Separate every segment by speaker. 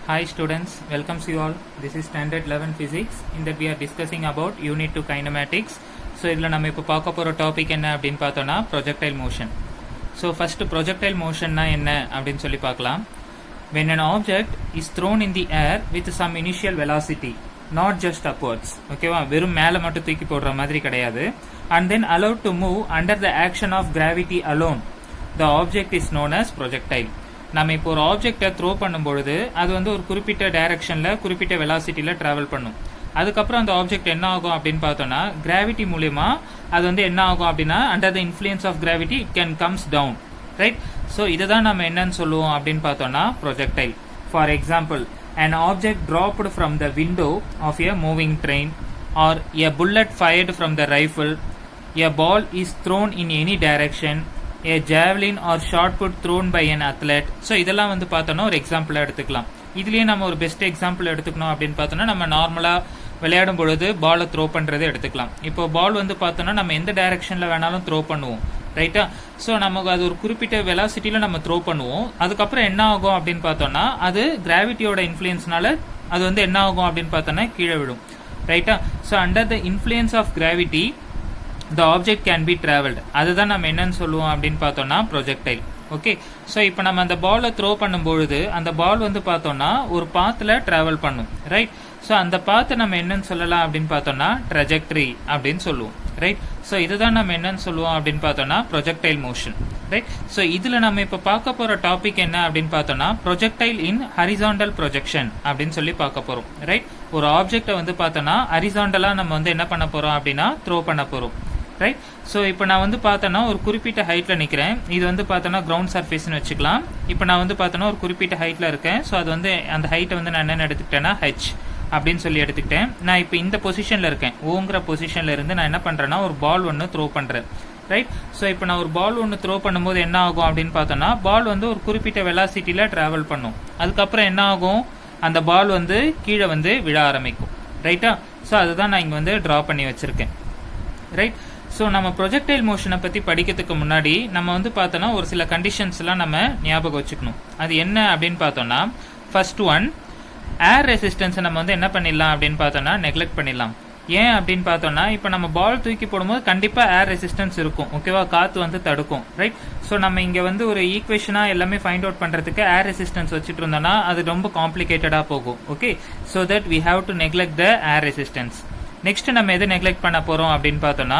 Speaker 1: Hi students, welcomes you all. This is standard 11 physics. In that we are discussing about unit 2 kinematics. So idla nama ipo paaka pora topic enna appdin paathona projectile motion. So first projectile motion na enna appdin solli paakalam. When an object is thrown in the air with some initial velocity, not just upwards, okay va, verum mela mattum thooki podra madiri kedaiyadhu, and then allowed to move under the action of gravity alone, the object is known as projectile. நம்ம இப்போ ஒரு ஆப்ஜெக்டை throw பண்ணும்பொழுது அது வந்து ஒரு குறிப்பிட்ட டைரக்ஷனில் குறிப்பிட்ட வெலாசிட்டியில் ட்ராவல் பண்ணும். அதுக்கப்புறம் அந்த ஆப்ஜெக்ட் என்ன ஆகும் அப்படின்னு பார்த்தோன்னா கிராவிட்டி மூலயமா அது வந்து என்ன ஆகும் அப்படின்னா under the influence of gravity it can comes down, right? So இதை தான் நம்ம என்னன்னு சொல்லுவோம் அப்படின்னு பார்த்தோன்னா projectile. For example, an object dropped from the window of a moving train, or a bullet fired from the rifle, a ball is thrown in any direction, a javelin or shot put thrown by an athlete. So இதெல்லாம் வந்து பார்த்தோன்னா ஒரு எக்ஸாம்பிளாக எடுத்துக்கலாம். இதுலேயே நம்ம ஒரு best example எடுத்துக்கணும் அப்படின்னு பார்த்தோன்னா நம்ம நார்மலாக விளையாடும் பொழுது பாலை த்ரோ பண்ணுறதை எடுத்துக்கலாம். இப்போ பால் வந்து பார்த்தோன்னா நம்ம எந்த டைரக்ஷனில் வேணாலும் த்ரோ பண்ணுவோம், ரைட்டா? ஸோ நமக்கு அது ஒரு குறிப்பிட்ட வெலாசிட்டியில் நம்ம த்ரோ பண்ணுவோம். அதுக்கப்புறம் என்ன ஆகும் அப்படின்னு பார்த்தோன்னா அது கிராவிட்டியோட இன்ஃப்ளூயன்ஸ்னால அது வந்து என்ன ஆகும் அப்படின்னு பார்த்தோன்னா கீழே விடும், ரைட்டா? So under the influence of gravity the object can be traveled. அதுதான் நம்ம என்னன்னு சொல்லுவோம் அப்படின்னு பார்த்தோம்னா ப்ரொஜெக்டைல். ஓகே, ஸோ இப்போ நம்ம அந்த பாலை த்ரோ பண்ணும்பொழுது அந்த பால் வந்து பார்த்தோம்னா ஒரு பாத்தில் ட்ராவல் பண்ணும், ரைட்? ஸோ அந்த பாத்தை நம்ம என்னன்னு சொல்லலாம் அப்படின்னு பார்த்தோம்னா ட்ரெஜெக்டரி அப்படின்னு சொல்லுவோம், ரைட்? ஸோ இதுதான் நம்ம என்னன்னு சொல்லுவோம் அப்படின்னு பார்த்தோம்னா ப்ரொஜெக்டைல் மோஷன், ரைட்? ஸோ இதில் நம்ம இப்போ பார்க்க போகிற டாபிக் என்ன அப்படின்னு பார்த்தோம்னா ப்ரொஜெக்டைல் இன் ஹரிசாண்டல் ப்ரொஜெக்ஷன் அப்படின்னு சொல்லி பார்க்க போகிறோம், ரைட்? ஒரு ஆப்ஜெக்டை வந்து பார்த்தோம்னா ஹரிசாண்டலாக நம்ம வந்து என்ன பண்ண போகிறோம் அப்படின்னா த்ரோ பண்ண போகிறோம், ரைட்? ஸோ இப்போ நான் வந்து பார்த்தோன்னா ஒரு குறிப்பிட்ட ஹைட்டில் நிற்கிறேன். இது வந்து பார்த்தோன்னா கிரவுண்ட் சர்ஃபேஸ்னு வச்சுக்கலாம். இப்போ நான் வந்து பார்த்தோன்னா ஒரு குறிப்பிட்ட ஹைட்டில் இருக்கேன். ஸோ அது வந்து அந்த ஹைட்டை வந்து நான் என்னென்ன எடுத்துக்கிட்டேன்னா ஹெச் அப்படின்னு சொல்லி எடுத்துக்கிட்டேன். நான் இப்போ இந்த பொசிஷனில் இருக்கேன், ஓங்கிற பொசிஷனில் இருந்து நான் என்ன பண்ணுறேன்னா ஒரு பால் ஒன்று த்ரோ பண்ணுறேன், ரைட்? ஸோ இப்போ நான் ஒரு பால் ஒன்று த்ரோ பண்ணும்போது என்ன ஆகும் அப்படின்னு பார்த்தோன்னா பால் வந்து ஒரு குறிப்பிட்ட வெலாசிட்டியில் ட்ராவல் பண்ணும். அதுக்கப்புறம் என்ன ஆகும், அந்த பால் வந்து கீழே வந்து விழ ஆரம்பிக்கும், ரைட்டா? ஸோ அதுதான் நான் இங்கே வந்து ட்ரா பண்ணி வச்சுருக்கேன், ரைட்? ஸோ நம்ம ப்ரொஜெக்டைல் மோஷனை பற்றி படிக்கிறதுக்கு முன்னாடி நம்ம வந்து பார்த்தோன்னா ஒரு சில கண்டிஷன்ஸ்லாம் நம்ம ஞாபகம் வச்சுக்கணும். அது என்ன அப்படின்னு பார்த்தோன்னா ஃபர்ஸ்ட் ஒன், ஏர் ரெசிஸ்டன்ஸை நம்ம வந்து என்ன பண்ணிடலாம் அப்படின்னு பார்த்தோன்னா நெக்லெக்ட் பண்ணிடலாம். ஏன் அப்படின்னு பார்த்தோன்னா இப்போ நம்ம பால் தூக்கி போடும்போது கண்டிப்பாக ஏர் ரெசிஸ்டன்ஸ் இருக்கும், ஓகேவா? காற்று வந்து தடுக்கும், ரைட்? ஸோ நம்ம இங்கே வந்து ஒரு ஈக்குவேஷனாக எல்லாமே ஃபைண்ட் அவுட் பண்ணுறதுக்கு ஏர் ரெசிஸ்டன்ஸ் வச்சுட்டு இருந்தோம்னா அது ரொம்ப காம்ப்ளிகேட்டடாக போகும், okay? So that we have to neglect the air resistance. Next நம்ம எது நெக்லெக்ட் பண்ண போறோம் அப்படின்னு பார்த்தோம்னா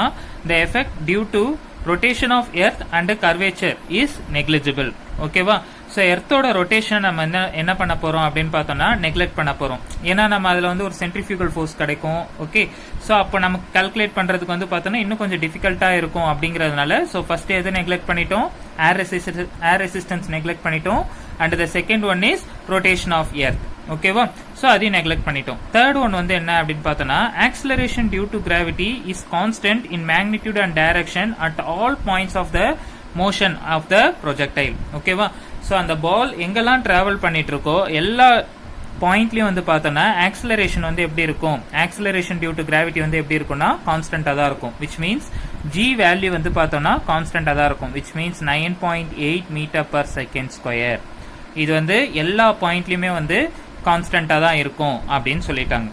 Speaker 1: the effect due to rotation of earth and curvature is negligible, ஓகேவா? ஸோ எர்த்தோட ரொட்டேஷன் நம்ம என்ன பண்ண போறோம் அப்படின்னு பார்த்தோம்னா நெக்லெக்ட் பண்ண போறோம். ஏன்னா நம்ம அதில் வந்து ஒரு சென்ட்ரிஃபியூகல் ஃபோர்ஸ் கிடைக்கும், ஓகே? ஸோ அப்போ நமக்கு கால்குலேட் பண்றதுக்கு வந்து பார்த்தோம்னா இன்னும் கொஞ்சம் டிஃபிகல்ட்டா இருக்கும் அப்படிங்கிறதுனால ஸோ ஃபர்ஸ்ட் எது நெக்லெக்ட் பண்ணிட்டோம், ஏர் ரெசிஸ்டன்ஸ் நெக்லெக்ட் பண்ணிட்டோம். And the second one is rotation of earth, ஓகேவா? ஸோ அதையும் நெக்லெக்ட் பண்ணிட்டோம். தேர்ட் ஒன் வந்து என்ன அப்படின்னு பார்த்தோன்னா acceleration due to gravity is constant in magnitude and direction at all points of the motion of the projectile, ஓகேவா? So அந்த ball எங்கெல்லாம் டிராவல் பண்ணிட்டு இருக்கோ எல்லா பாயிண்ட்லயும் வந்து பார்த்தோன்னா ஆக்சிலரேஷன் வந்து எப்படி இருக்கும், ஆக்சிலரேஷன் டியூ டு கிராவிட்டி வந்து எப்படி இருக்கும்னா கான்ஸ்டன்டாக தான் இருக்கும். விச் மீன்ஸ் ஜி வேல்யூ வந்து பார்த்தோன்னா கான்ஸ்டன்டாக தான் இருக்கும். Which means 9.8 meter per second square. இது வந்து எல்லா பாயிண்ட்லயுமே வந்து கான்ஸ்டன்டா தான் இருக்கும் அப்படின்னு சொல்லிட்டாங்க,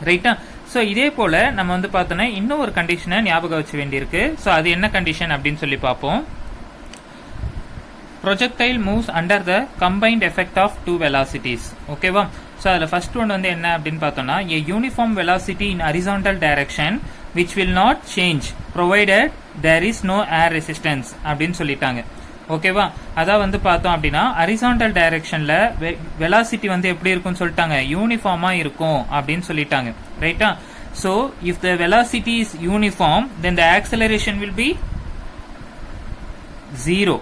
Speaker 1: ரைட்டா? ஸோ இதே போல நம்ம வந்து பார்த்தோன்னா இன்னும் ஒரு கண்டிஷனை ஞாபகம் வச்சு வேண்டியிருக்கு. ஸோ அது என்ன கண்டிஷன் அப்படின்னு சொல்லி பார்ப்போம். Projectile moves under the combined effect of two velocities, ஓகேவா? ஸோ அதில் ஃபர்ஸ்ட் ஒன் வந்து என்ன அப்படின்னு பார்த்தோம்னா a uniform velocity in horizontal direction which will not change provided there is no air resistance அப்படின்னு சொல்லிட்டாங்க, ஓகேவா? அதான் வந்து பார்த்தோம் அப்படின்னா ஹரிசாண்டல் டைரக்ஷன்ல வெலாசிட்டி வந்து எப்படி இருக்கும்னு சொல்லிட்டாங்க, யூனிஃபார்மா இருக்கும் அப்படின்னு சொல்லிட்டாங்க, ரைட்டா? So if the velocity is uniform then the acceleration will be 0,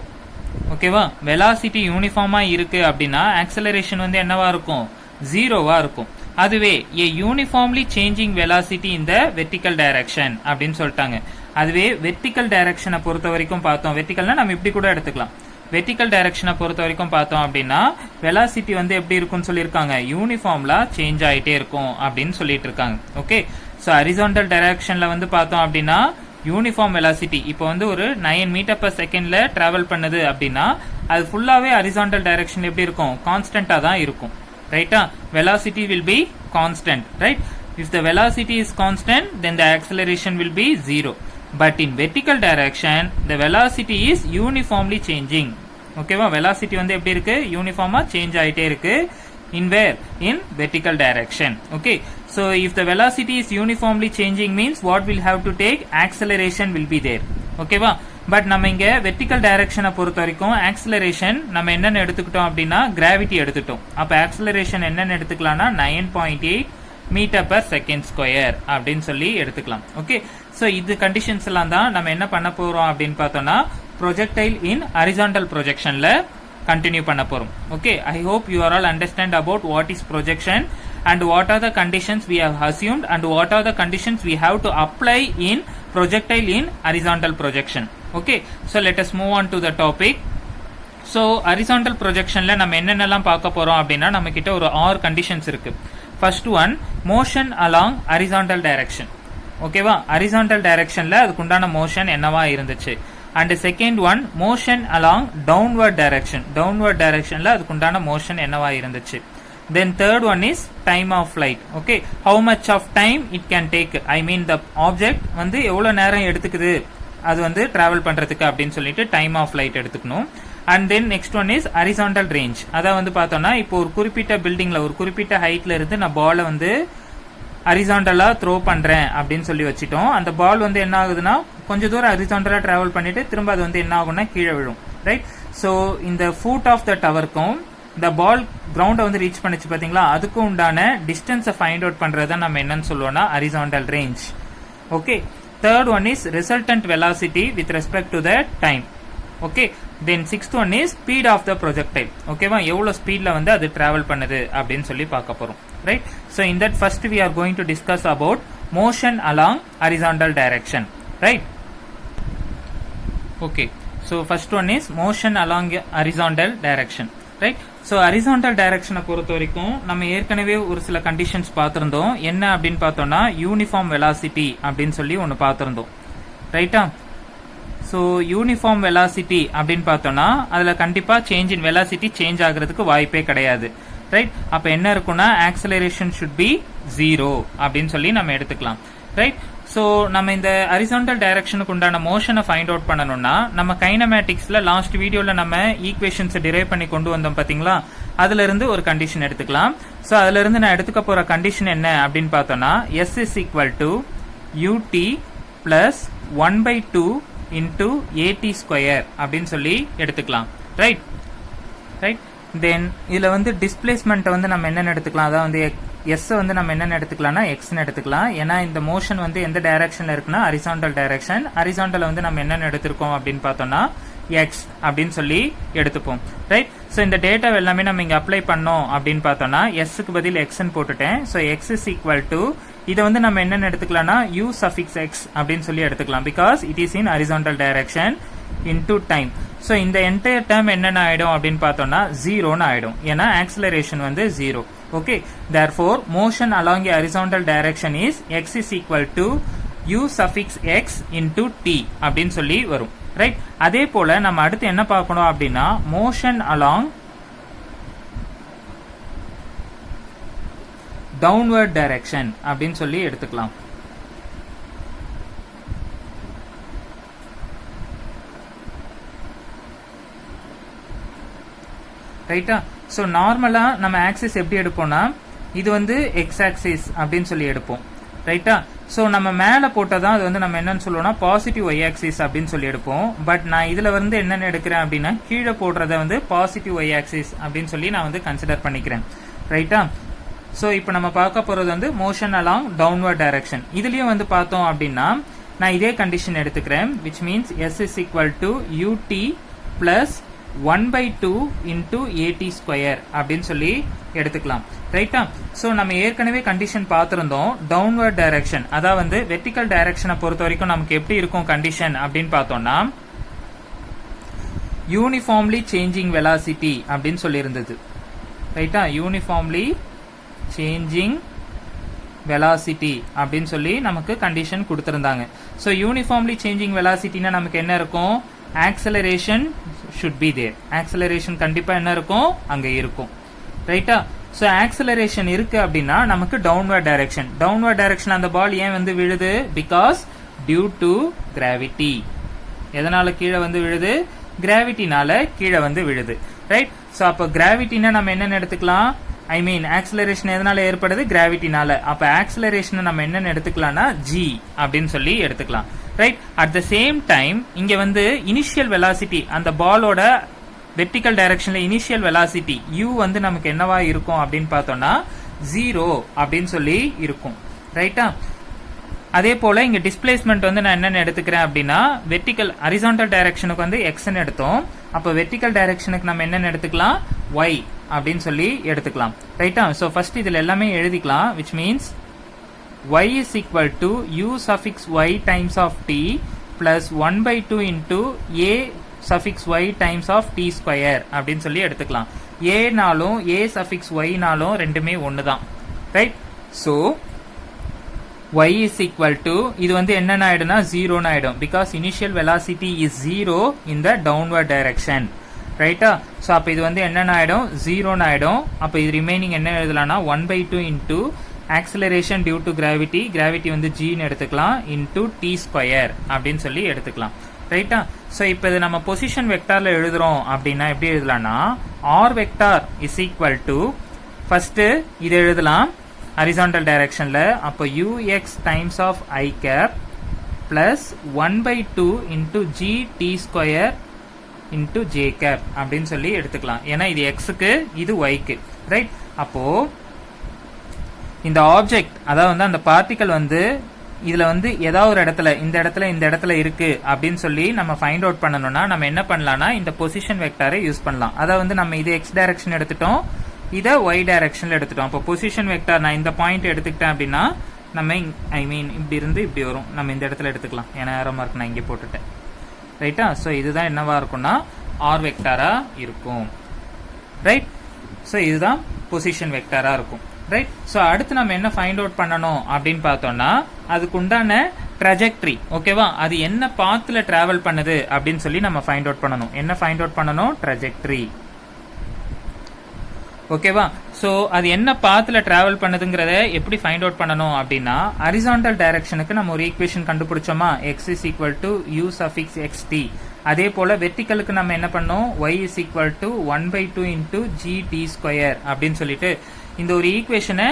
Speaker 1: ஓகேவா? வெலாசிட்டி யூனிஃபார்மா இருக்கு அப்படின்னா ஆக்சலரேஷன் வந்து என்னவா இருக்கும், 0வா இருக்கும். அதுவே a uniformly changing velocity in the vertical direction அப்படின்னு சொல்லிட்டாங்க. அதுவே வெர்டிக்கல் டைரக்ஷனை பொறுத்த வரைக்கும் பார்த்தோம், வெர்டிக்கல்னா நம்ம இப்படி கூட எடுத்துக்கலாம். வெர்டிக்கல் டைரக்ஷனை பொறுத்த வரைக்கும் பார்த்தோம் அப்படின்னா வெலாசிட்டி வந்து எப்படி இருக்கும்னு சொல்லியிருக்காங்க, யூனிஃபார்ம்லா சேஞ்ச் ஆகிட்டே இருக்கும் அப்படின்னு சொல்லிட்டு இருக்காங்க, ஓகே? ஸோ ஹரிசாண்டல் டைரக்ஷன்ல வந்து பார்த்தோம் அப்படின்னா யூனிஃபார்ம் வெலாசிட்டி இப்போ வந்து ஒரு 9 மீட்டர் பர் செகண்ட்ல டிராவல் பண்ணுது அப்படின்னா அது ஃபுல்லாவே ஹரிசாண்டல் டைரக்ஷன் எப்படி இருக்கும், கான்ஸ்டன்டா தான் இருக்கும், right? Velocity will be constant, right? If the velocity is constant, then the acceleration will be 0. But in vertical direction, the velocity is uniformly changing. Okay va? Velocity வந்து எப்படி இருக்கு? யூனிஃபார்மா சேஞ்ச் ஆயிட்டே இருக்கு. In where? In vertical direction. Okay. So if the velocity is uniformly changing means what we'll have to take? Acceleration will be there. Okay va? But நம்ம இங்க vertical டைரக்ஷனை பொறுத்த வரைக்கும் acceleration நம்ம என்னென்ன எடுத்துக்கிட்டோம் அப்படின்னா கிராவிட்டி எடுத்துட்டோம். அப்ப ஆக்சிலரேஷன் என்னென்ன எடுத்துக்கலாம்னா 9.8 மீட்டர் பர் செகண்ட் ஸ்கொயர் அப்படின்னு சொல்லி எடுத்துக்கலாம். ஓகே, ஸோ இது கண்டிஷன்ஸ் எல்லாம் தான் நம்ம என்ன பண்ண போறோம் அப்படின்னு பார்த்தோம்னா ப்ரொஜெக்டைல் இன் ஹரிசாண்டல் ப்ரொஜெக்ஷன்ல கண்டினியூ பண்ண போறோம். Okay, I hope you are all understand about what is projection and what are the conditions we have assumed and what are the conditions we have to apply in projectile in horizontal projection. Okay, so let us move on to the topic. So horizontal projection la நம்ம என்னென்னலாம் பார்க்க போறோம் அப்படின்னா நம்ம கிட்ட ஒரு 6 conditions இருக்கு. First one, motion along horizontal direction. ஓகேவா, horizontal directionல அதுக்கு உண்டான மோஷன் என்னவா இருந்துச்சு. And second one, motion along downward direction. downward directionல அதுக்கு உண்டான மோஷன் என்னவா இருந்துச்சு. Then third one is time of flight. Okay, how much of time it can take, I mean the object வந்து எவ்வளவு நேரம் எடுத்துக்குது அது வந்து டிராவல் பண்றதுக்கு அப்படின்னு சொல்லிட்டு டைம் ஆஃப் ஃபிளைட் எடுத்துக்கணும். And then next one is horizontal range. அதான் வந்து பார்த்தோம்னா இப்போ ஒரு குறிப்பிட்ட பில்டிங்ல ஒரு குறிப்பிட்ட ஹைட்ல இருந்து நான் பாலை வந்து ஹரிசாண்டலா த்ரோ பண்றேன் அப்படின்னு சொல்லி வச்சுட்டோம். அந்த பால் வந்து என்ன ஆகுதுன்னா கொஞ்சம் தூரம் ஹரிசாண்டலா டிராவல் பண்ணிட்டு திரும்ப அது வந்து என்ன ஆகும்னா கீழே விழும். ரைட், ஸோ இந்த ஃபுட் ஆஃப் த டவருக்கும் இந்த பால் கிரவுண்டை வந்து ரீச் பண்ணிச்சு பாத்தீங்களா, அதுக்கும் உண்டான டிஸ்டன்ஸை ஃபைண்ட் அவுட் பண்றதை நம்ம என்னன்னு சொல்லுவோம்னா horizontal range. Okay, third one is resultant velocity with respect to the time. Okay, then sixth one is speed of the projectile. Okay va, எவ்வளவு ஸ்பீட்ல வந்து அது டிராவல் பண்ணுது அப்படின்னு சொல்லி பார்க்க போறோம். Right, so in that first we are going to discuss about motion along horizontal direction. Right, okay, so first one is motion along horizontal direction. Right, so horizontal டைரக்ஷனை பொறுத்த வரைக்கும் நம்ம ஏற்கனவே ஒரு சில கண்டிஷன்ஸ் பார்த்துருந்தோம். என்ன அப்படின்னு பார்த்தோம்னா யூனிஃபார்ம் வெலாசிட்டி அப்படின்னு சொல்லி ஒன்று பார்த்துருந்தோம். ரைட்டா, ஸோ யூனிஃபார்ம் வெலாசிட்டி அப்படின்னு பார்த்தோம்னா அதில் கண்டிப்பாக சேஞ்ச் இன் வெலாசிட்டி சேஞ்ச் ஆகிறதுக்கு வாய்ப்பே கிடையாது. ரைட், அப்போ என்ன இருக்குன்னா ஆக்சலரேஷன் ஷுட் பி 0 அப்படின்னு சொல்லி நம்ம எடுத்துக்கலாம். ரைட், ஸோ நம்ம இந்த ஹரிசாண்டல் டைரக்ஷனுக்கு உண்டான மோஷனை ஃபைண்ட் அவுட் பண்ணணும்னா நம்ம கைனமேட்டிக்ஸ்ல லாஸ்ட் வீடியோல நம்ம ஈக்குவேஷன்ஸ் டிரைவ் பண்ணி கொண்டு வந்தோம் பாத்தீங்களா, அதுல இருந்து ஒரு கண்டிஷன் எடுத்துக்கலாம். ஸோ அதுல இருந்து நான் எடுத்துக்க போற கண்டிஷன் என்ன அப்படின்னு பார்த்தோம்னா S is equal to ut plus 1/2 into at square அப்படின்னு சொல்லி எடுத்துக்கலாம். ரைட் ரைட், தென் இதுல வந்து டிஸ்பிளேஸ்மெண்ட் வந்து நம்ம என்னென்ன எடுத்துக்கலாம், அதாவது வந்து எஸ் வந்து நம்ம என்னென்ன எடுத்துக்கலாம்னா எக்ஸ்ன்னு எடுத்துக்கலாம். ஏன்னா இந்த மோஷன் வந்து எந்த டைரக்ஷன்ல இருக்குன்னா ஹரிசாண்டல் டைரக்ஷன். ஹரிசாண்டல் வந்து நம்ம என்னென்ன எடுத்திருக்கோம் அப்படின்னு பார்த்தோம்னா எக்ஸ் அப்படின்னு சொல்லி எடுத்துப்போம். ரைட், ஸோ இந்த டேட்டா எல்லாமே நம்ம இங்க அப்ளை பண்ணோம் அப்படின்னு பார்த்தோம்னா எஸ்க்கு பதில் எக்ஸ்ன்னு போட்டுட்டேன். So X is equal to இதை வந்து நம்ம என்னென்ன எடுத்துக்கலாம்னா யூ சஃபிக்ஸ் எக்ஸ் அப்படின்னு சொல்லி எடுத்துக்கலாம். Because it is in horizontal direction into time. So இந்த என்டையர் டேர்ம் என்னென்ன ஆயிடும் அப்படின்னு பார்த்தோம்னா 0ன்னு ஆயிடும். ஏன்னா ஆக்சிலரேஷன் வந்து 0. Okay, therefore motion along a horizontal direction is x is equal to u suffix x into t அப்படின்னு சொல்லி வரும். ரைட், அதே போல நம்ம அடுத்து என்ன பார்க்கணும் அப்படின்னா மோஷன் along downward direction அப்படின்னு சொல்லி எடுத்துக்கலாம். ரைட்டா, ஸோ நார்மலா நம்ம ஆக்சிஸ் எப்படி எடுப்போம்னா இது வந்து எக்ஸ் ஆக்சிஸ் அப்படின்னு சொல்லி எடுப்போம். ரைட்டா, ஸோ நம்ம மேலே போட்டதான் அது வந்து நம்ம என்னன்னு சொல்லுவோம்னா பாசிட்டிவ் ஒய் ஆக்சிஸ் அப்படின்னு சொல்லி எடுப்போம். பட் நான் இதுல வந்து என்னென்ன எடுக்கிறேன் அப்படின்னா கீழே போடுறத வந்து பாசிட்டிவ் ஒய் ஆக்சிஸ் அப்படின்னு சொல்லி நான் வந்து கன்சிடர் பண்ணிக்கிறேன். ரைட்டா, ஸோ இப்போ நம்ம பார்க்க போறது வந்து மோஷன் அலாங் டவுன்வர்ட் டைரக்ஷன். இதுலயும் வந்து பார்த்தோம் அப்படின்னா நான் இதே கண்டிஷன் எடுத்துக்கிறேன், which means S is equal to UT plus 1/2 into at square அப்படின்னு சொல்லி எடுத்துக்கலாம். ரைட்டா, ஸோ நம்ம ஏற்கனவே கண்டிஷன் பார்த்திருந்தோம் டவுன்வர்ட் டைரக்ஷன், அதாவது வந்து வெர்டிகல் டைரக்ஷனை பொறுத்த வரைக்கும் நமக்கு எப்படி இருக்கும் கண்டிஷன் அப்படின்னு பார்த்தோம்னா யூனிஃபார்ம்லி சேஞ்சிங் வெலாசிட்டி அப்படின்னு சொல்லி இருந்தது. ரைட்டா, யூனிஃபார்ம்லி சேஞ்சிங் வெலாசிட்டி அப்படின்னு சொல்லி நமக்கு கண்டிஷன் கொடுத்திருந்தாங்க. ஸோ யூனிஃபார்ம்லி சேஞ்சிங் வெலாசிட்டினா நமக்கு என்ன இருக்கும், acceleration should be there. acceleration கண்டிப்பா என்ன இருக்கும் அங்க இருக்கும். ரைட்டா, ஸோ ஆக்சலரேஷன் இருக்கு அப்படின்னா நமக்கு டவுன்வர்ட் டைரக்ஷன் அந்த பால் ஏன் வந்து விழுது? Because due to gravity. எதனால கீழே வந்து விழுது? கிராவிட்டினால கீழே வந்து விழுது. ரைட். ஸோ அப்போ கிராவிட்டினா நம்ம என்னன்னு எடுத்துக்கலாம்? ஐ மீன் ஆக்சலரேஷன் எதனால ஏற்படுது? கிராவிட்டினால. அப்ப ஆக்சலரேஷன் நம்ம என்னன்னு எடுத்துக்கலாம்னா g அப்படின்னு சொல்லி எடுத்துக்கலாம். Right. At the same time இங்க வந்து இனிஷியல் வெலாசிட்டி, அந்த பாலோட வெர்டிகல் டைரக்ஷன்ல இனிஷியல் வெலாசிட்டி u வந்து நமக்கு என்னவா இருக்கும் அப்படின்னு பார்த்தோம்னா 0 அப்படின்னு சொல்லி இருக்கும். ரைட்டா? அதே போல இங்க டிஸ்பிளேஸ்மெண்ட் வந்து நான் என்னன்னு எடுத்துக்கிறேன் அப்படின்னா வெர்டிகல் ஹரிசாண்டல் டைரக்ஷனுக்கு வந்து x ன்னு எடுத்தோம். அப்ப வெர்டிகல் டைரக்ஷனுக்கு நம்ம என்னன்னு எடுத்துக்கலாம்? y அப்படின்னு சொல்லி எடுத்துக்கலாம். ரைட்டா? சோ ஃபர்ஸ்ட் இதுல எல்லாமே எழுதிக்கலாம். which means y is equal to u suffix y times of t plus 1/2 into a suffix y times of t square அப்படின்னு சொல்லி எடுத்துக்கலாம். a நாலும் a suffix y நாலும் ரெண்டுமே ஒண்ணுதான். Right. So y is equal to இது வந்து என்னன்னு ஆயிடும்னா 0 ன்னு ஆயிடும். because initial velocity is 0 in the downward direction. ரைட்டா? சோ அப்ப இது வந்து என்னன்னு ஆயிடும்? 0 ன்னு ஆயிடும். அப்ப இது ரிமைனிங் என்ன எழுதலாம்னா 1/2 into acceleration due to gravity வந்து g ன்னு எடுத்துக்கலாம் into t square அப்படின்னு சொல்லி எடுத்துக்கலாம். ரைட்டா? சோ இப்போ இது நம்ம பொசிஷன் வெக்டார்ல எழுதுறோம் அப்படின்னா எப்படி எழுதலாம்னா r vector is equal to first இது எழுதலாம் ஹரிசாண்டல் டைரக்ஷன்ல. அப்போ ux times of I cap plus 1/2 into g t square into j cap அப்படின்னு சொல்லி எடுத்துக்கலாம். ஏன்னா இது xக்கு இது yக்கு. ரைட். அப்போ இந்த ஆப்ஜெக்ட் அதாவது வந்து அந்த பார்ட்டிகல் வந்து இதுல வந்து ஏதாவது ஒரு இடத்துல இந்த இடத்துல இருக்கு அப்படின்னு சொல்லி நம்ம ஃபைண்ட் அவுட் பண்ணணும்னா நம்ம என்ன பண்ணலாம்னா இந்த பொசிஷன் வெக்டாரை யூஸ் பண்ணலாம். அதாவது வந்து நம்ம இது x டைரக்ஷன் எடுத்துட்டோம், இதை y டைரக்ஷன்ல எடுத்துட்டோம். அப்போ பொசிஷன் வெக்டார் நான் இந்த பாயிண்ட் எடுத்துக்கிட்டேன் அப்படின்னா நம்ம ஐ மீன் இப்படி இருந்து இப்படி வரும். நம்ம இந்த இடத்துல எடுத்துக்கலாம். ஏன்னா ஏரோ மார்க் நான் இங்கே போட்டுட்டேன். ரைட்டா? ஸோ இதுதான் என்னவா இருக்கும்னா ஆர் வெக்டாரா இருக்கும். ரைட். ஸோ இதுதான் பொசிஷன் வெக்டாரா இருக்கும். ரைட். ஸோ அடுத்து நம்ம என்ன ஃபைண்ட் அவுட் பண்ணணும் அப்படின்னு பார்த்தோம்னா அதுக்கு உண்டான ட்ராஜெக்டரி. ஓகேவா? அது என்ன பாத்துல டிராவல் பண்ணுது அப்படின்னு சொல்லி நம்ம ஃபைண்ட் அவுட் பண்ணணும். என்ன ஃபைண்ட் அவுட் பண்ணணும்? ட்ராஜெக்டரி. ஓகேவா? சோ அது என்ன பாத்துல டிராவல் பண்ணுதுங்கிறத எப்படி ஃபைண்ட் அவுட் பண்ணணும் அப்படின்னா ஹரிசாண்டல் டைரக்ஷனுக்கு நம்ம ஒரு equation கண்டுபிடிச்சோமா x is equal to u suffix xt. அதே போல வெர்டிகலுக்கு நம்ம என்ன பண்ணோம்? y is equal to 1/2 into g t square அப்படின்னு சொல்லிட்டு இந்த ஒரு ஈக்குவேஷனை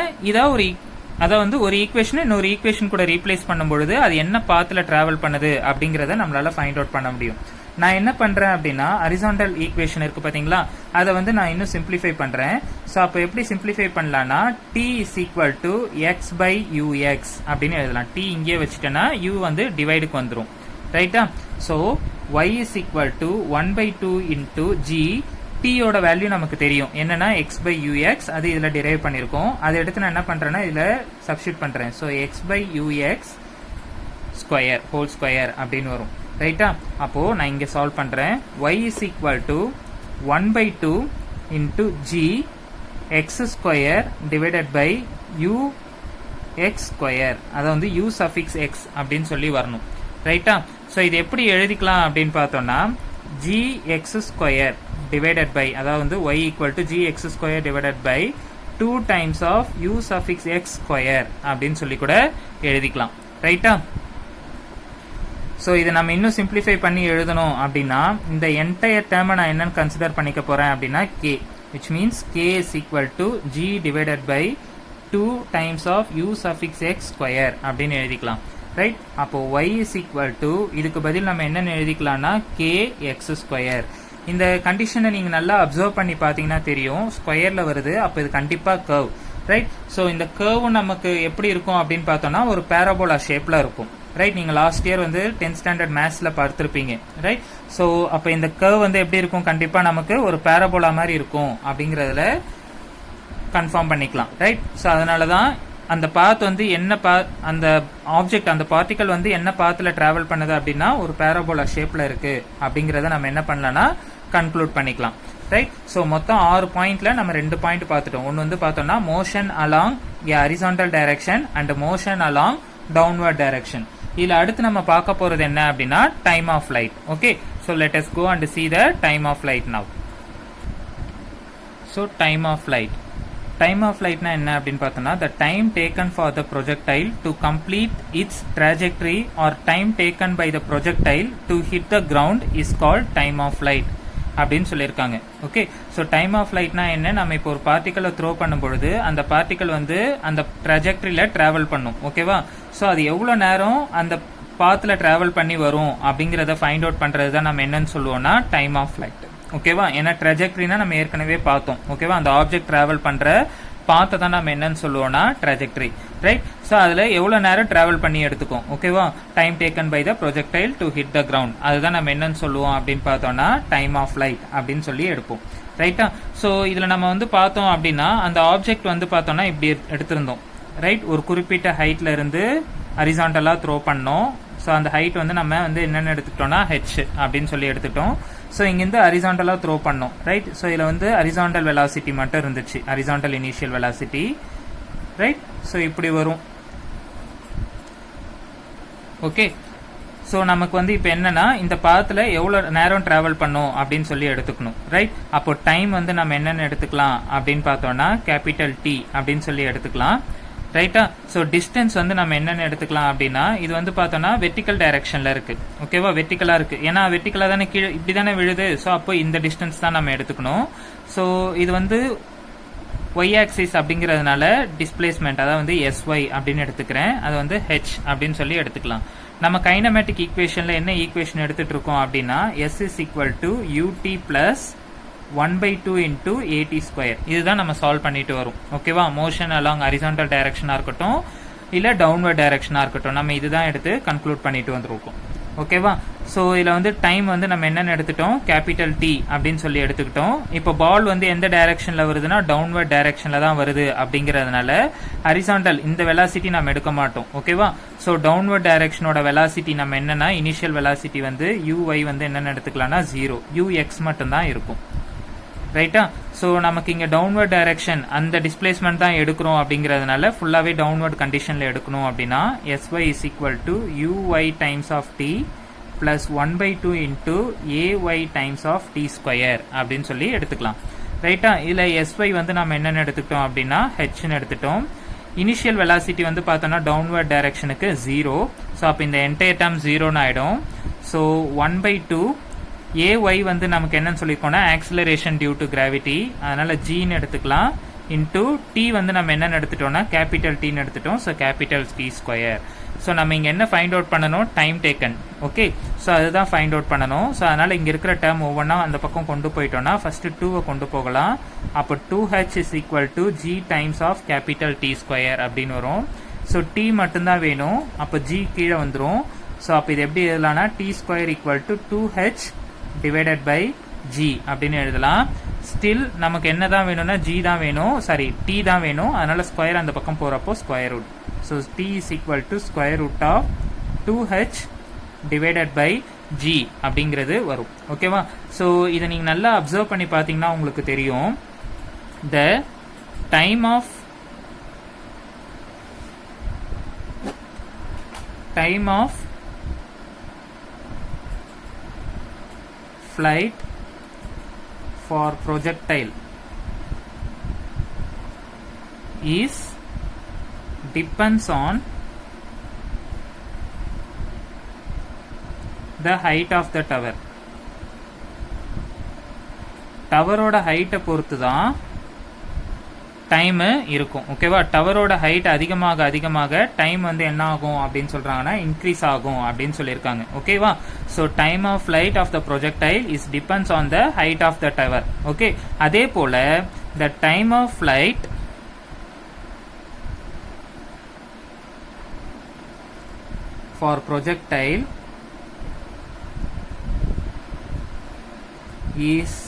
Speaker 1: ஒரு ஈக்குவேஷன் இன்னொரு ஈக்குவேஷன் கூட ரீப்ளேஸ் பண்ணும்பொழுது அது என்ன பாத்துல டிராவல் பண்ணுது அப்படிங்கறத நம்மளால ஃபைண்ட் அவுட் பண்ண முடியும். நான் என்ன பண்றேன் அப்படின்னா ஹரிசாண்டல் ஈக்குவேஷன் இருக்கு பாத்தீங்களா, அதை வந்து நான் இன்னும் சிம்பிளிஃபை பண்றேன். சோ அப்ப எப்படி சிம்பிளிஃபை பண்ணலாம்னா t is equal to x by ux அப்படின்னு எழுதலாம். t இங்கே வச்சுட்டேன்னா u வந்து டிவைடுக்கு வந்துரும். ரைட்டா? So y is equal to 1/2 into g. t யோட வேல்யூ நமக்கு தெரியும் என்னன்னா x by ux, அது இதுல டிரைவ் பண்ணிருக்கோம். அதை எடுத்து நான் என்ன பண்றேன்னா இதுல சப்ஸ்டிட் பண்றேன். So x by ux square whole square அப்படின்னு வரும். ரைட்டா? அப்போ நான் இங்க சால்வ் பண்றேன். y is equal to 1/2 into g x square divided by u x square. அத வந்து u suffix x அப்படின்னு சொல்லி வரணும். ரைட்டா? சோ இது எப்படி எழுதிக்கலாம் அப்படின்னு பார்த்தோம்னா g x square divided by அதாவது வந்து y equal to g x square divided by 2 times of u suffix x square அப்படின்னு சொல்லி கூட எழுதிக்கலாம். ரைட்டா? சோ இதை நம்ம இன்னும் சிம்பிளிஃபை பண்ணி எழுதணும் அப்படின்னா இந்த என்டையர் டேர்மை நான் என்னன்னு கன்சிடர் பண்ணிக்க போறேன் அப்படின்னா k, which means k is equal to g divided by 2 times of u suffix x square அப்படின்னு எழுதிக்கலாம். ரைட்? அப்போ y is equal to இதுக்கு பதில் நம்ம என்னன்னு எழுதிக்கலாம்னா k x square. இந்த கண்டிஷனை நீங்க நல்லா அப்சர்வ் பண்ணி பாத்தீங்கன்னா தெரியும், ஸ்கொயர்ல வருது. அப்ப இது கண்டிப்பா கர்வ். ரைட்? சோ இந்த கர்வ் நமக்கு எப்படி இருக்கும் அப்படின்னு பார்த்தோம்னா ஒரு பாராபோலா ஷேப்ல இருக்கும். ரைட்? நீங்க லாஸ்ட் இயர் வந்து 10th ஸ்டாண்டர்ட் மேத்ஸ்ல பார்த்திருப்பீங்க. ரைட்? சோ அப்ப இந்த கர்வ் வந்து எப்படி இருக்கும்? கண்டிப்பா நமக்கு ஒரு பாராபோலா மாதிரி இருக்கும் அப்படிங்கறதுல கன்ஃபார்ம் பண்ணிக்கலாம். ரைட்? சோ அதனாலதான் அந்த பாத் வந்து என்ன அந்த ஆப்ஜெக்ட் அந்த பார்ட்டிகல் வந்து என்ன பாத்துல டிராவல் பண்ணுது அப்படின்னா ஒரு பாராபோலா ஷேப்ல இருக்கு அப்படிங்கறத நம்ம என்ன பண்ணலாம்னா கன்க்ளூட் பண்ணிக்கலாம். ரைட்? சோ மொத்தம் 6 பாயிண்ட்ல நம்ம 2 பாயிண்ட் பார்த்துட்டோம். ஒன்னு வந்து பார்த்தோம்னா motion along horizontal direction and motion along downward direction. இதுல அடுத்து நம்ம பார்க்க போறது என்ன அப்படின்னா time of light. Okay, so let us go and see the time of light now. So time of light. Time of ஃப்ளைட்னா என்ன அப்படின்னு பார்த்தோம்னா the time taken for the projectile to complete its trajectory or time taken by the projectile to hit the ground is called time of flight அப்படின்னு சொல்லியிருக்காங்க. Okay, so time of ஃப்ளைட்னா என்ன, நம்ம இப்போ ஒரு பார்ட்டிக்கலை த்ரோ பண்ணும் பொழுது அந்த பார்ட்டிக்கல் வந்து அந்த ட்ராஜெக்டரியில் ட்ராவல் பண்ணும். ஓகேவா, ஸோ அது எவ்வளோ நேரம் அந்த பாத்தில் ட்ராவல் பண்ணி வரும் அப்படிங்கிறத ஃபைண்ட் அவுட் பண்ணுறது தான் நம்ம என்னன்னு சொல்லுவோம்னா டைம் ஆஃப் ஃப்ளைட். ஓகேவா, ஏன்னா ட்ராஜெக்டரினா நம்ம ஏற்கனவே பார்த்தோம். ஓகேவா, அந்த ஆப்ஜெக்ட் ட்ராவல் பண்ணுற பாத்தை தான் நம்ம என்னன்னு சொல்லுவோம்னா ட்ராஜெக்டரி, ரைட். ஸோ அதில் எவ்வளோ நேரம் ட்ராவல் பண்ணி எடுத்துக்கும். ஓகேவா, time taken by the projectile to hit the ground, அதுதான் நம்ம என்னன்னு சொல்லுவோம் அப்படின்னு பார்த்தோம்னா டைம் ஆஃப் ஃப்ளைட் அப்படின்னு சொல்லி எடுப்போம். ரைட்டா, ஸோ இதில் நம்ம வந்து பார்த்தோம் அப்படின்னா அந்த ஆப்ஜெக்ட் வந்து பார்த்தோம்னா இப்படி எடுத்திருந்தோம். ரைட், ஒரு குறிப்பிட்ட ஹைட்ல இருந்து ஹரிசாண்டலாக த்ரோ பண்ணோம். ஸோ அந்த ஹைட் வந்து நம்ம வந்து என்னென்னு எடுத்துக்கிட்டோம்னா ஹெச் அப்படின்னு சொல்லி எடுத்துட்டோம். ஸோ இங்கேருந்து ஹரிசாண்டலாக த்ரோ பண்ணோம். ரைட், ஸோ இதில் வந்து ஹரிசாண்டல் வெலாசிட்டி மட்டும் இருந்துச்சு, horizontal initial velocity. Right, so இப்படி வரும். ஓகே, ஸோ நமக்கு வந்து இப்போ என்னன்னா இந்த பாத்தில் எவ்வளோ நேரம் டிராவல் பண்ணும் அப்படின்னு சொல்லி எடுத்துக்கணும். ரைட், அப்போ டைம் வந்து நம்ம என்னென்னு எடுத்துக்கலாம் அப்படின்னு பார்த்தோம்னா கேபிட்டல் டி அப்படின்னு சொல்லி எடுத்துக்கலாம். ரைட்டா, ஸோ டிஸ்டன்ஸ் வந்து நம்ம என்னென்னு எடுத்துக்கலாம் அப்படின்னா இது வந்து பார்த்தோம்னா வெர்டிக்கல் டைரக்ஷனில் இருக்கு. ஓகேவா, வெர்டிக்கலாக இருக்கு, ஏன்னா வெர்டிக்கலாக தானே கீழே இப்படி தானே விழுது. ஸோ அப்போ இந்த டிஸ்டன்ஸ் தான் நம்ம எடுத்துக்கணும். ஸோ இது வந்து ஒய் ஆக்சிஸ் அப்படிங்கிறதுனால டிஸ்பிளேஸ்மெண்ட் அதாவது வந்து எஸ்ஒய் அப்படின்னு எடுத்துக்கிறேன். அது வந்து ஹெச் அப்படின்னு சொல்லி எடுத்துக்கலாம். நம்ம கைனமேட்டிக் ஈக்குவேஷன்ல என்ன ஈக்குவேஷன் எடுத்துட்டு இருக்கோம் அப்படின்னா S is equal to UT plus 1/2 into AT square, இதுதான் நம்ம சால்வ் பண்ணிட்டு வரும். ஓகேவா, மோஷன் அலாங் ஹரிசாண்டல் டைரக்ஷனா இருக்கட்டும் இல்ல டவுன்வர்ட் டைரக்ஷனா இருக்கட்டும், நம்ம இதுதான் எடுத்து கன்க்ளூட் பண்ணிட்டு வந்திருக்கோம். ஓகேவா, ஸோ இதில் வந்து டைம் வந்து நம்ம என்னென்னு எடுத்துட்டோம் கேபிட்டல் டி அப்படின்னு சொல்லி எடுத்துக்கிட்டோம். இப்போ பால் வந்து எந்த டைரக்ஷன்ல வருதுன்னா டவுன்வர்ட் டைரக்ஷன்ல தான் வருது அப்படிங்கிறதுனால ஹரிசாண்டல் இந்த வெலாசிட்டி நம்ம எடுக்க மாட்டோம். ஓகேவா, ஸோ டவுன்வர்ட் டைரக்ஷனோட வெலாசிட்டி நம்ம என்னன்னா இனிஷியல் வெலாசிட்டி வந்து யூஒய் வந்து என்னென்னு எடுத்துக்கலாம்னா 0, யூஎக்ஸ் மட்டும்தான் இருக்கும். ரைட்டா, ஸோ நமக்கு இங்கே டவுன்வர்ட் டைரக்ஷன் அந்த டிஸ்பிளேஸ்மெண்ட் தான் எடுக்கிறோம் அப்படிங்கிறதுனால ஃபுல்லாகவே டவுன்வர்ட் கண்டிஷனில் எடுக்கணும் அப்படின்னா s y is equal to u y times of t plus 1/2 into a y times of t square அப்படின்னு சொல்லி எடுத்துக்கலாம். ரைட்டா, இதில் எஸ்ஒய் வந்து நம்ம என்னென்னு எடுத்துக்கிட்டோம் அப்படின்னா ஹெச்னு எடுத்துட்டோம். இனிஷியல் வெலாசிட்டி வந்து பார்த்தோம்னா டவுன்வர்ட் டைரக்ஷனுக்கு 0, ஸோ அப்போ இந்த என்டையர் டேர்ம் 0ன்னு ஆகிடும். ஸோ 1/2 ஏஒய் வந்து நமக்கு என்னன்னு சொல்லியிருக்கோம்னா ஆக்சிலரேஷன் டியூ டு கிராவிட்டி, அதனால ஜின்னு எடுத்துக்கலாம். இன்டூ டி வந்து நம்ம என்னன்னு எடுத்துட்டோம்னா கேபிட்டல் டின்னு எடுத்துட்டோம். So capital T square. So நம்ம இங்கே என்ன ஃபைண்ட் அவுட் பண்ணணும், டைம் டேக்கன். ஓகே, ஸோ அதுதான் ஃபைண்ட் அவுட் பண்ணணும். ஸோ அதனால இங்கே இருக்கிற டேர்ம் ஒவ்வொன்றா அந்த பக்கம் கொண்டு போயிட்டோம்னா ஃபர்ஸ்ட் 2வை கொண்டு போகலாம். அப்போ 2h is equal to g times of capital T square அப்படின்னு வரும். ஸோ டி மட்டும்தான் வேணும், அப்போ ஜி கீழே வந்துடும். ஸோ அப்போ இது எப்படி எழுதலாம்னா T square equal to 2h divided by G அப்படின்னு எழுதலாம். ஸ்டில் நமக்கு என்ன தான் வேணும்னா ஜி தான் வேணும், சாரி டி தான் வேணும், அதனால ஸ்கொயர் அந்த பக்கம் போறப்போ square root. So T is equal to square root of 2h divided by g அப்படிங்கிறது வரும். ஓகேவா, ஸோ இதை நீங்க நல்லா அப்சர்வ் பண்ணி பார்த்தீங்கன்னா உங்களுக்கு தெரியும். The time of flight for projectile is depends on the height of the tower. டவரோட ஹைட்டை பொறுத்து தான் டைம் இருக்கும். ஓகேவா, டவரோட ஹைட் அதிகமாக அதிகமாக டைம் வந்து என்ன ஆகும் அப்படின்னு சொல்றாங்கன்னா இன்க்ரீஸ் ஆகும் அப்படின்னு சொல்லியிருக்காங்க. ஓகேவா, so time of flight of the projectile is depends on the height of the tower. Okay, அதே போல the time of flight for projectile is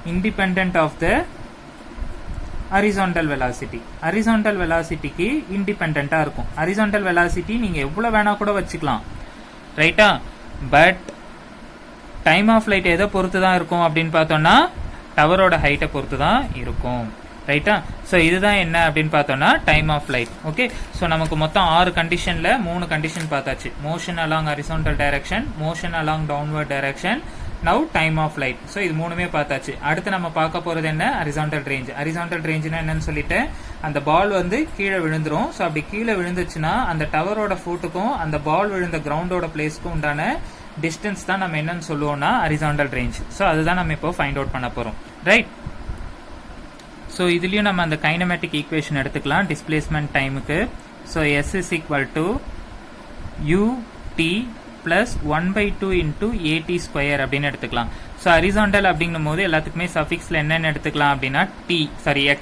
Speaker 1: independent of the horizontal velocity. horizontal velocityக்கு இண்டிபெண்டண்டா இருக்கும். horizontal velocity நீங்க எவ்வளவு வேணா கூட வச்சுக்கலாம். ரைட்டா, பட் டைம் ஆஃப் ஃபிளைட் எதை பொறுத்து தான் இருக்கும் அப்படின்னு பார்த்தோம்னா டவரோட ஹைட்டை பொறுத்து தான் இருக்கும். ரைட்டா? ஸோ இதுதான் என்ன அப்படின்னு பார்த்தோம்னா time of flight. Okay, so நமக்கு மொத்தம் 6 கண்டிஷனில் 3 கண்டிஷன் பார்த்தாச்சு. Motion along horizontal direction, motion along downward direction, now time of flight. So இது 3மே பார்த்தாச்சு. அடுத்து நம்ம பார்க்க போகிறது என்ன? Horizontal range. ஹரிசாண்டல் ரேஞ்சுனா என்னன்னு சொல்லிட்டு, அந்த பால் வந்து கீழே விழுந்துரும். ஸோ அப்படி கீழே விழுந்துச்சுன்னா அந்த டவரோட ஃபுட்டுக்கும் அந்த பால் விழுந்த கிரவுண்டோட பிளேஸ்க்கும் உண்டான டிஸ்டன்ஸ் தான் நம்ம என்னன்னு சொல்லுவோம்னா ஹரிசாண்டல் ரேஞ்ச். ஸோ அதுதான் நம்ம இப்போ ஃபைண்ட் அவுட் பண்ண போகிறோம். ரைட்? ஸோ இதுலேயும் நம்ம அந்த கைனமேட்டிக் ஈக்குவேஷன் எடுத்துக்கலாம் டிஸ்பிளேஸ்மெண்ட் டைமுக்கு. So S is equal to ut plus 1/2 into at square அப்படின்னு எடுத்துக்கலாம். ஸோ ஹரிசாண்டல் அப்படிங்கும் போது எல்லாத்துக்குமே சஃபிக்ஸில் என்னென்னு எடுத்துக்கலாம் அப்படின்னா x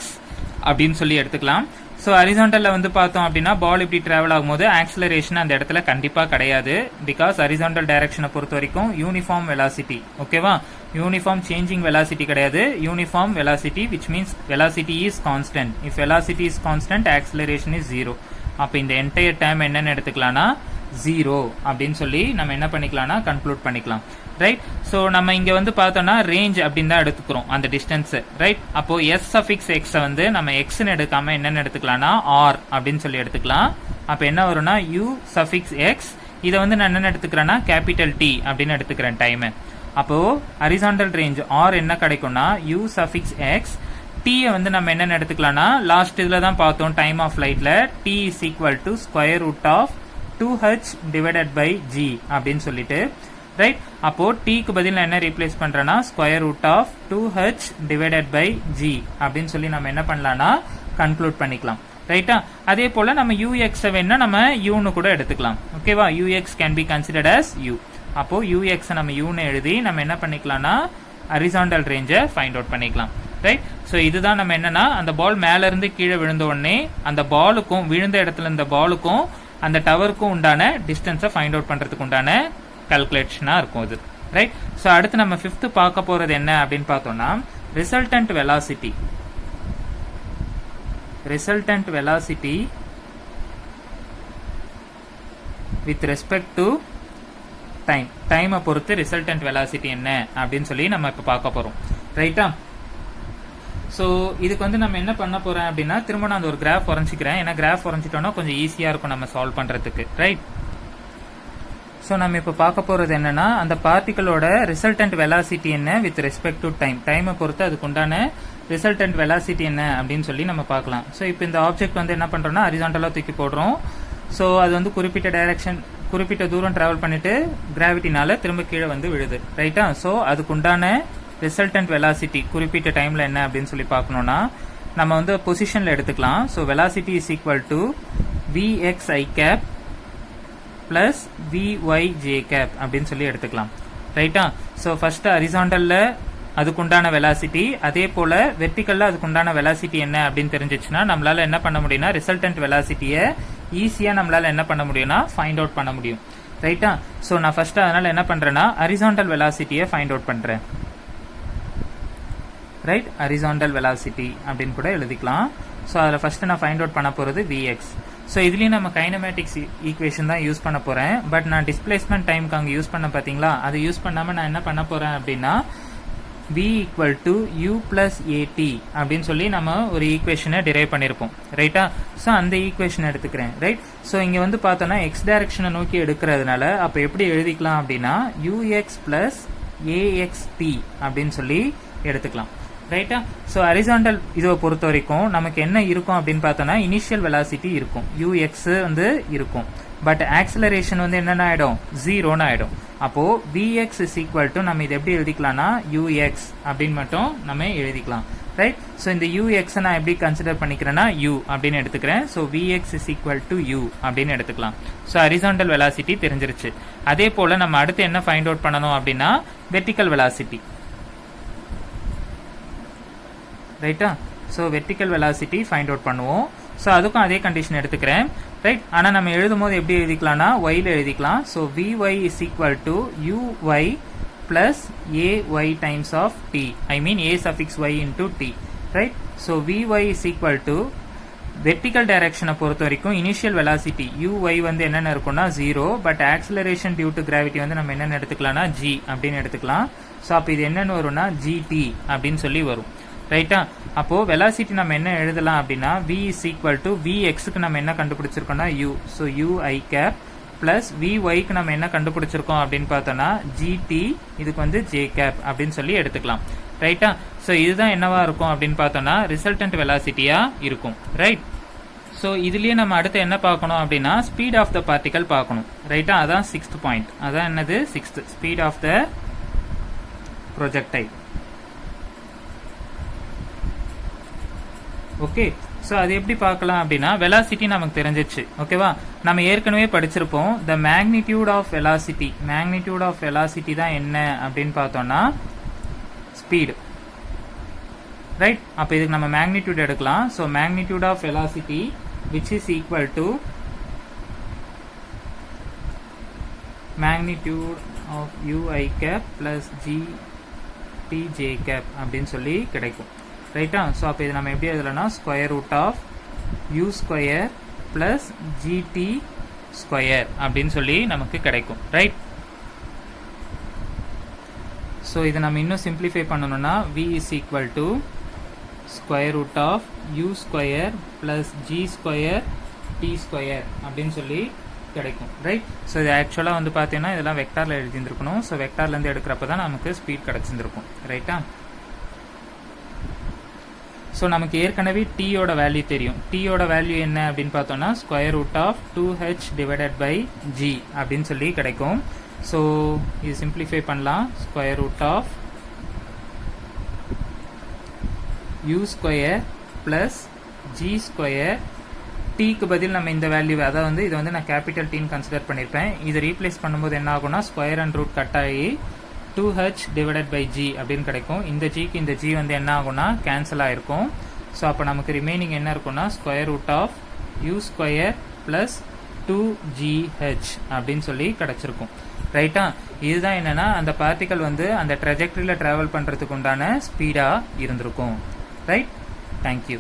Speaker 1: அப்படின்னு சொல்லி எடுத்துக்கலாம். ஸோ ஹரிசாண்டலில் வந்து பார்த்தோம் அப்படின்னா பால் இப்படி ட்ராவல் ஆகும்போது ஆக்சிலரேஷன் அந்த இடத்துல கண்டிப்பாக கிடையாது. பிகாஸ் ஹரிசாண்டல் டைரக்ஷனை பொறுத்த வரைக்கும் யூனிஃபார்ம் வெலாசிட்டி. ஓகேவா? யூனிஃபார்ம் சேஞ்சிங் வெலாசிட்டி கிடையாது, uniform velocity, which means velocity is constant. If velocity is constant acceleration is 0. அப்போ இந்த என்டையர் டைம் என்னென்னு எடுத்துக்கலாம்னா 0 அப்படின்னு சொல்லி நம்ம என்ன பண்ணிக்கலாம்னா கன்க்ளூட் பண்ணிக்கலாம். ரைட்? ஸோ நம்ம இங்கே வந்து பார்த்தோம்னா ரேஞ்ச் அப்படின்னு தான் எடுத்துக்கிறோம் அந்த டிஸ்டன்ஸ். ரைட்? அப்போ எஸ் சஃபிக்ஸ் எக்ஸை வந்து நம்ம எக்ஸ்ன்னு எடுக்காம என்னென்னு எடுத்துக்கலாம்னா ஆர் அப்படின்னு சொல்லி எடுத்துக்கலாம். அப்போ என்ன வரும்னா யூ சஃபிக்ஸ் எக்ஸ், இதை வந்து நான் என்னென்னு எடுத்துக்கிறேன்னா கேபிட்டல் டி அப்படின்னு எடுத்துக்கிறேன் டைமு. அப்போ ஹரிசாண்டல் ரேஞ்ச் ஆர் என்ன கிடைக்கும்னா யூ சஃபிக்ஸ் எக்ஸ், டீயை வந்து நம்ம என்னென்னு எடுத்துக்கலாம்னா லாஸ்ட் இதில் தான் பார்த்தோம் டைம் ஆஃப் ஃப்ளைட்டில் T is equal to square root of 2h divided by G அப்படின்னு சொல்லிட்டு. ரைட்? அப்போ டீக்கு பதில் நான் என்ன ரீப்ளேஸ் பண்றேன்னா square root of 2h divided by G அப்படின்னு சொல்லி நம்ம என்ன பண்ணலாம்னா கன்க்ளூட் பண்ணிக்கலாம். ரைட்டா? அதே போல நம்ம ux வேணா நம்ம யூன்னு கூட எடுத்துக்கலாம். ஓகேவா? ux can be considered as u. அப்போ ux நம்ம யூன்னு எழுதி நம்ம என்ன பண்ணிக்கலாம்னா ஹரிசாண்டல் ரேஞ்சை ஃபைண்ட் அவுட் பண்ணிக்கலாம். ரைட்? ஸோ இதுதான் நம்ம என்னன்னா அந்த பால் மேல இருந்து கீழே விழுந்த உடனே அந்த பாலுக்கும் விழுந்த இடத்துல இந்த பாலுக்கும் அந்த டவருக்கும் உண்டான டிஸ்டன்ஸை ஃபைண்ட் அவுட் பண்றதுக்கு உண்டான கால்குலேஷனாக இருக்கும் இது. ரைட்? ஸோ அடுத்து நம்ம 5th பார்க்க போறது என்ன அப்படின்னு பார்த்தோம்னா resultant velocity. Resultant velocity with respect to time. டைமை பொறுத்து ரிசல்டன்ட் வெலாசிட்டி என்ன அப்படின்னு சொல்லி நம்ம இப்போ பார்க்க போறோம். ரைட்டா? ஸோ இதுக்கு வந்து நம்ம என்ன பண்ண போறேன் அப்படின்னா திரும்ப நான் அந்த ஒரு கிராஃப் வரைஞ்சிக்கிறேன். ஏன்னா கிராஃப் வரைஞ்சிட்டோம்னா கொஞ்சம் ஈஸியாக இருக்கும் நம்ம சால்வ் பண்ணுறதுக்கு. ரைட்? ஸோ நம்ம இப்போ பார்க்க போகிறது என்னன்னா அந்த பார்ட்டிகளோட ரிசல்டன்ட் வெலாசிட்டி என்ன வித் ரெஸ்பெக்ட் டு டைம். டைமை பொறுத்து அதுக்கு உண்டான ரிசல்டன்ட் வெலாசிட்டி என்ன அப்படின்னு சொல்லி நம்ம பார்க்கலாம். ஸோ இப்போ இந்த ஆப்ஜெக்ட் வந்து என்ன பண்ணுறோம்னா ஹரிசாண்டலாக தூக்கி போடுறோம். ஸோ அது வந்து குறிப்பிட்ட டைரக்ஷன் குறிப்பிட்ட தூரம் டிராவல் பண்ணிட்டு கிராவிட்டினால திரும்ப கீழே வந்து விழுது. ரைட்டா? ஸோ அதுக்கு உண்டான ரிசல்டன்ட் வெலாசிட்டி குறிப்பிட்ட டைம்ல என்ன அப்படின்னு சொல்லி பார்க்கணும்னா நம்ம வந்து பொசிஷன்ல எடுத்துக்கலாம். So velocity is equal to vxi cap plus vyj cap அப்படின்னு சொல்லி எடுத்துக்கலாம். ரைட்டா? ஸோ ஃபர்ஸ்ட் ஹரிசாண்டல்ல அதுக்குண்டான வெலாசிட்டி, அதே போல வெர்டிகல்ல அதுக்குண்டான வெலாசிட்டி என்ன அப்படின்னு தெரிஞ்சிச்சுன்னா நம்மளால என்ன பண்ண முடியும்னா ரிசல்டன்ட் வெலாசிட்டியை ஈஸியா நம்மளால என்ன பண்ண முடியும்னா ஃபைண்ட் அவுட் பண்ண முடியும். ரைட்டா? ஸோ நான் ஃபர்ஸ்ட் அதனால என்ன பண்றேன்னா ஹரிசாண்டல் வெலாசிட்டியை ஃபைண்ட் அவுட் பண்றேன். ரைட்? ஹரிசாண்டல் வெலாசிட்டி அப்படின்னு கூட எழுதிக்கலாம். ஸோ அதில் ஃபர்ஸ்ட் நான் ஃபைண்ட் அவுட் பண்ண போகிறது vx. ஸோ இதுலேயும் நம்ம கைனமேட்டிக்ஸ் ஈக்குவேஷன் தான் யூஸ் பண்ண போகிறேன். பட் நான் டிஸ்பிளேஸ்மெண்ட் டைமுக்கு அங்கே யூஸ் பண்ண பார்த்தீங்களா, அதை யூஸ் பண்ணாமல் நான் என்ன பண்ண போகிறேன் அப்படின்னா v equal to u plus at அப்படின்னு சொல்லி நம்ம ஒரு ஈக்குவேஷனை டிரைவ் பண்ணியிருப்போம். ரைட்டா? ஸோ அந்த ஈக்குவேஷன் எடுத்துக்கிறேன். ரைட்? ஸோ இங்கே வந்து பார்த்தோன்னா எக்ஸ் டைரக்ஷனை நோக்கி எடுக்கிறதுனால அப்போ எப்படி எழுதிக்கலாம் அப்படின்னா ux பிளஸ் axt அப்படின்னு சொல்லி எடுத்துக்கலாம். ரைட்டா? ஸோ ஹரிசாண்டல் இதை பொறுத்த வரைக்கும் நமக்கு என்ன இருக்கும் அப்படின்னு பார்த்தோம்னா இனிஷியல் வெலாசிட்டி இருக்கும், ux வந்து இருக்கும். பட் ஆக்சிலரேஷன் வந்து என்னென்ன ஆயிடும் 0ன்னு ஆயிடும். அப்போ vx இஸ் ஈக்குவல் டு நம்ம இதை எப்படி எழுதிக்கலாம்னா ux அப்படின்னு மட்டும் நம்ம எழுதிக்கலாம். ரைட்? ஸோ இந்த ux நான் எப்படி கன்சிடர் பண்ணிக்கிறேன்னா u அப்படின்னு எடுத்துக்கிறேன். So vx is equal to u அப்படின்னு எடுத்துக்கலாம். ஸோ ஹரிசாண்டல் வெலாசிட்டி தெரிஞ்சிருச்சு. அதே போல நம்ம அடுத்து என்ன ஃபைண்ட் அவுட் பண்ணணும் அப்படின்னா வெர்டிகல் வெலாசிட்டி. ரைட்டா? So vertical velocity find out பண்ணுவோம். ஸோ அதுக்கும் அதே கண்டிஷன் எடுத்துக்கிறேன். ரைட்? ஆனால் நம்ம எழுதும் போது எப்படி எழுதிக்கலாம்னா ஒய்ல எழுதிக்கலாம். So vy is equal to uy plus ay times of t, I mean a suffix y into t. Right? So vy is equal to vertical டைரக்ஷனை பொறுத்த வரைக்கும் இனிஷியல் வெலாசிட்டி uy வந்து என்னென்ன இருக்கும்னா 0, but acceleration due to gravity வந்து நம்ம என்னென்ன எடுத்துக்கலாம்னா g அப்படின்னு எடுத்துக்கலாம். ஸோ அப்போ இது என்னென்னு வரும்னா gt அப்படின்னு சொல்லி வரும். ரைட்டா? அப்போ வெலாசிட்டி நம்ம என்ன எழுதலாம் அப்படின்னா v is equal to vxக்கு நம்ம என்ன கண்டுபிடிச்சிருக்கோம்னா u. So ui cap plus vyக்கு நம்ம என்ன கண்டுபிடிச்சிருக்கோம் அப்படின்னு பார்த்தோம்னா gt, இதுக்கு வந்து j cap அப்படின்னு சொல்லி எடுத்துக்கலாம். ரைட்டா? ஸோ இதுதான் என்னவா இருக்கும் அப்படின்னு பார்த்தோம்னா ரிசல்டன்ட் வெலாசிட்டியா இருக்கும். ரைட்? ஸோ இதுலயே நம்ம அடுத்து என்ன பார்க்கணும் அப்படின்னா ஸ்பீட் ஆஃப் த பார்ட்டிகல் பார்க்கணும். ரைட்டா? அதான் 6th பாயிண்ட். அதான் என்னது 6th speed of the projectile. Okay, so அது எப்படி பார்க்கலாம் அப்படின்னா வெலாசிட்டி நமக்கு தெரிஞ்சிச்சு. ஓகேவா? நம்ம ஏற்கனவே படிச்சிருப்போம் the magnitude of velocity. Magnitude of velocity தான் என்ன அப்படின்னு பார்த்தோம்னா ஸ்பீடு. ரைட்? அப்போ இதுக்கு நம்ம மேக்னிடியூட் எடுக்கலாம். So magnitude of velocity which is equal to magnitude of ui cap plus gtj cap அப்படின்னு சொல்லி கிடைக்கும். ரைட்டா? ஸோ அப்போ இது நம்ம எப்படி எழுதலாம்னா square root of u square plus gt square அப்படின்னு சொல்லி நமக்கு கிடைக்கும். ரைட்? ஸோ இதை நம்ம இன்னும் சிம்பிளிஃபை பண்ணணும்னா v is equal to square root of u square plus g square t square அப்படின்னு சொல்லி கிடைக்கும். ரைட்? ஸோ இது ஆக்சுவலாக வந்து பார்த்தீங்கன்னா இதெல்லாம் வெக்டாரில் எழுதியிருந்துருக்கணும். ஸோ வெக்டார்லேருந்து எடுக்கிறப்ப தான் நமக்கு ஸ்பீட் கிடச்சிருந்துருக்கும். ரைட்டா? ஸோ நமக்கு ஏற்கனவே டீயோட வேல்யூ தெரியும். டீயோட வேல்யூ என்ன அப்படின்னு பார்த்தோம்னா square root of 2h divided by g அப்படின்னு சொல்லி கிடைக்கும். ஸோ இது சிம்பிளிஃபை பண்ணலாம். Square root of u square plus g square. டீக்கு பதில் நம்ம இந்த வேல்யூ, அதாவது வந்து இதை வந்து நான் கேபிட்டல் டீன்னு கன்சிடர் பண்ணியிருப்பேன். இதை ரீப்ளேஸ் பண்ணும்போது என்ன ஆகும்னா ஸ்கொயர் அண்ட் ரூட் கட் ஆகி 2h டிவைடட் பை g அப்படின்னு கிடைக்கும். இந்த ஜிக்கு இந்த g வந்து என்ன ஆகும்னா கேன்சல் ஆகிருக்கும். ஸோ அப்போ நமக்கு ரிமைனிங் என்ன இருக்கும்னா square root of u square plus 2gh அப்படின்னு சொல்லி கிடச்சிருக்கும். ரைட்டா? இதுதான் என்னன்னா அந்த பார்ட்டிகல் வந்து அந்த ட்ரெஜெக்டரியில் ட்ராவல் பண்ணுறதுக்கு உண்டான ஸ்பீடாக இருந்திருக்கும். ரைட்? தேங்க்யூ.